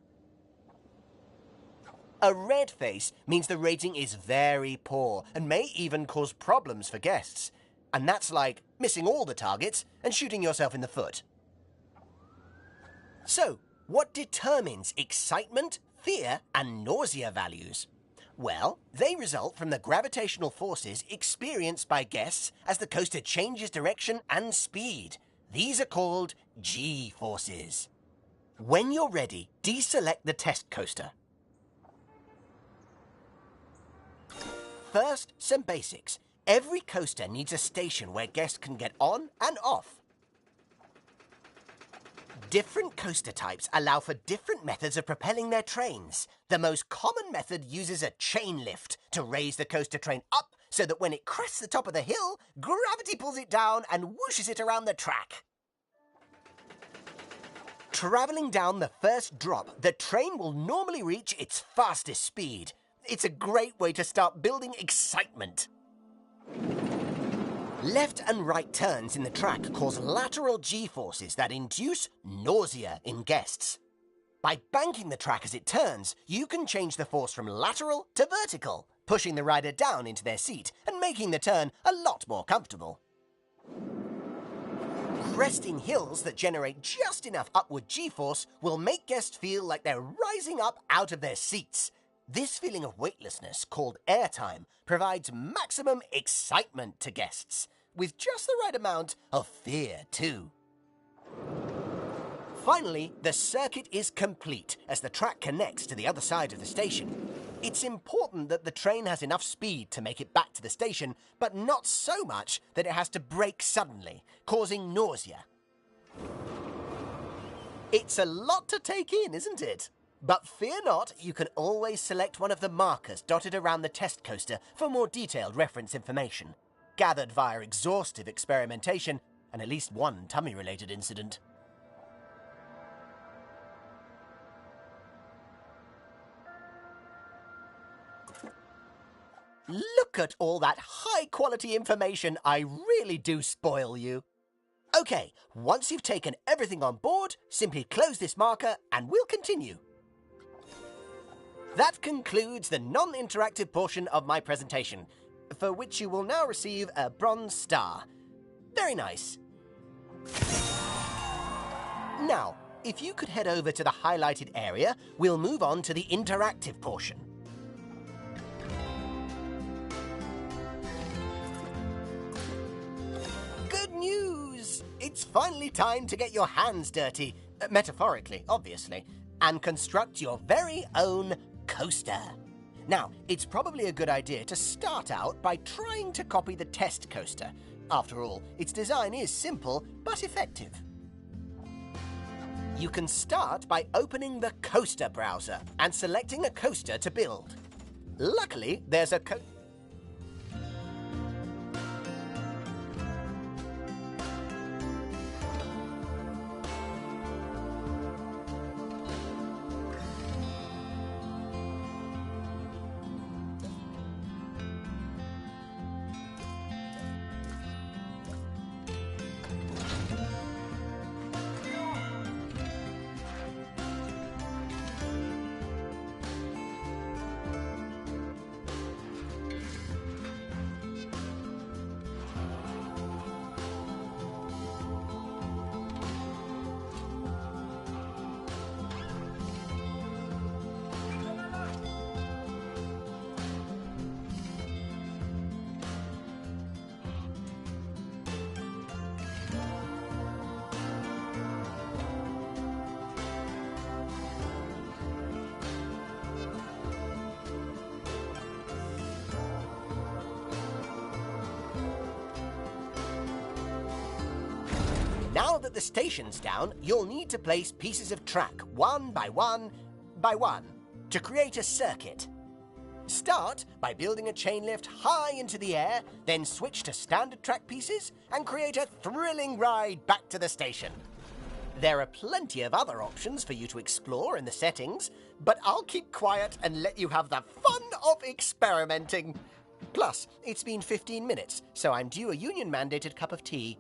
A red face means the rating is very poor and may even cause problems for guests. And that's like missing all the targets and shooting yourself in the foot. So, what determines excitement, fear, and nausea values? Well, they result from the gravitational forces experienced by guests as the coaster changes direction and speed. These are called G-forces. When you're ready, deselect the test coaster. First, some basics. Every coaster needs a station where guests can get on and off. Different coaster types allow for different methods of propelling their trains. The most common method uses a chain lift to raise the coaster train up so that when it crests the top of the hill, gravity pulls it down and whooshes it around the track. Travelling down the first drop, the train will normally reach its fastest speed. It's a great way to start building excitement. Left and right turns in the track cause lateral G-forces that induce nausea in guests. By banking the track as it turns, you can change the force from lateral to vertical, pushing the rider down into their seat and making the turn a lot more comfortable. Cresting hills that generate just enough upward G-force will make guests feel like they're rising up out of their seats. This feeling of weightlessness, called airtime, provides maximum excitement to guests, with just the right amount of fear too. Finally, the circuit is complete as the track connects to the other side of the station. It's important that the train has enough speed to make it back to the station, but not so much that it has to brake suddenly, causing nausea. It's a lot to take in, isn't it? But fear not, you can always select one of the markers dotted around the test coaster for more detailed reference information, gathered via exhaustive experimentation and at least one tummy-related incident. Look at all that high-quality information. I really do spoil you. Okay, once you've taken everything on board, simply close this marker and we'll continue. That concludes the non-interactive portion of my presentation, for which you will now receive a bronze star. Very nice. Now, if you could head over to the highlighted area, we'll move on to the interactive portion. Good news! It's finally time to get your hands dirty, metaphorically, obviously, and construct your very own coaster. Now, it's probably a good idea to start out by trying to copy the test coaster, After all, its design is simple but effective. You can start by opening the Coaster browser and selecting a coaster to build. Luckily, there's a Now that the station's down, you'll need to place pieces of track one by one by one to create a circuit. Start by building a chain lift high into the air, then switch to standard track pieces and create a thrilling ride back to the station. There are plenty of other options for you to explore in the settings, but I'll keep quiet and let you have the fun of experimenting. Plus, it's been 15 minutes, so I'm due a union-mandated cup of tea.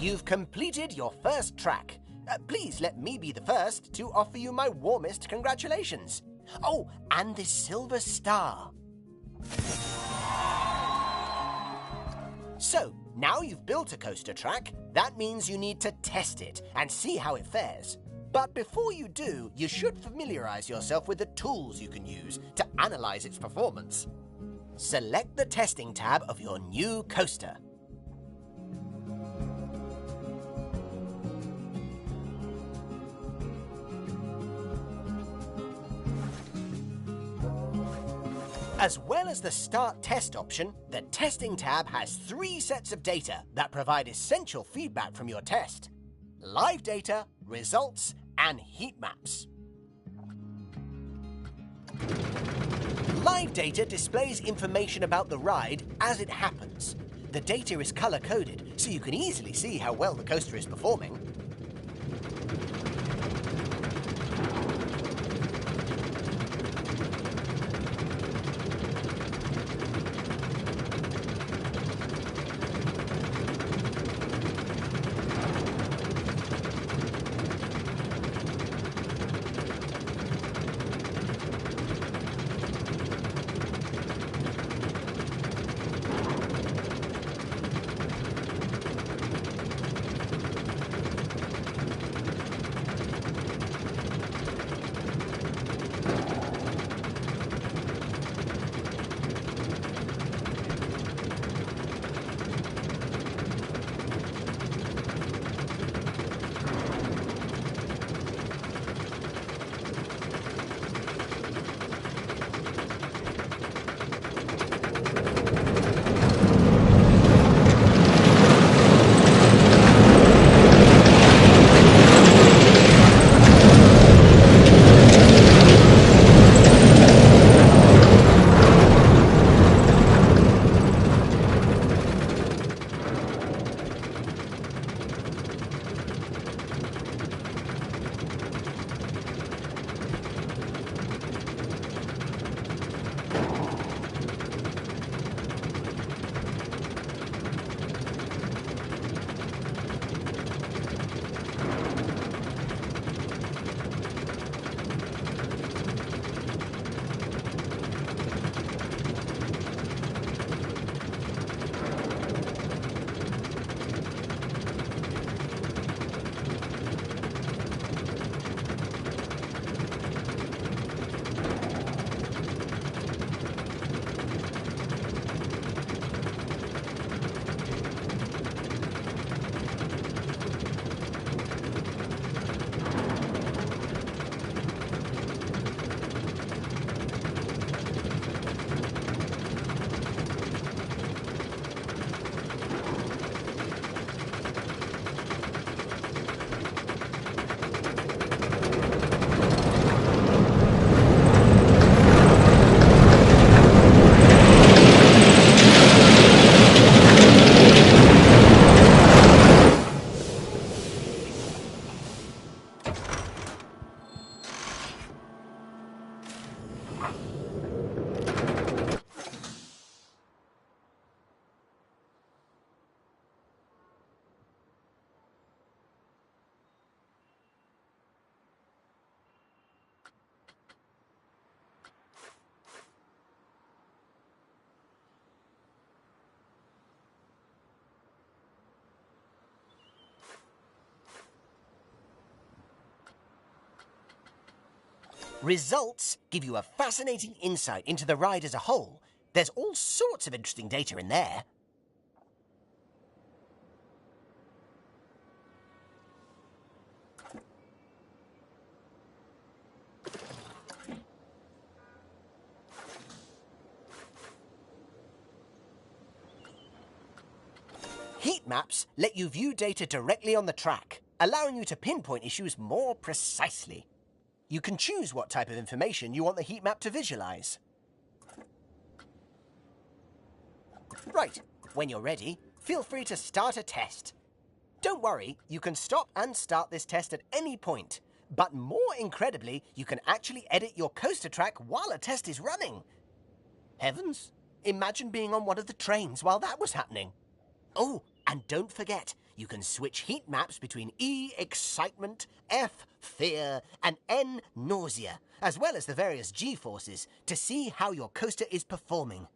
You've completed your first track. Please let me be the first to offer you my warmest congratulations. Oh, and this silver star. So, now you've built a coaster track, that means you need to test it and see how it fares. But before you do, you should familiarize yourself with the tools you can use to analyze its performance. Select the testing tab of your new coaster. As well as the Start Test option, the Testing tab has 3 sets of data that provide essential feedback from your test: live data, results, and heat maps. Live data displays information about the ride as it happens. The data is color-coded, so you can easily see how well the coaster is performing. Results give you a fascinating insight into the ride as a whole. There's all sorts of interesting data in there. Heat maps let you view data directly on the track, allowing you to pinpoint issues more precisely. You can choose what type of information you want the heat map to visualize. Right, when you're ready, feel free to start a test. Don't worry, you can stop and start this test at any point. But more incredibly, you can actually edit your coaster track while a test is running. Heavens, imagine being on one of the trains while that was happening. Oh, and don't forget, You can switch heat maps between E, excitement, F, fear, and N, nausea, as well as the various G forces, to see how your coaster is performing.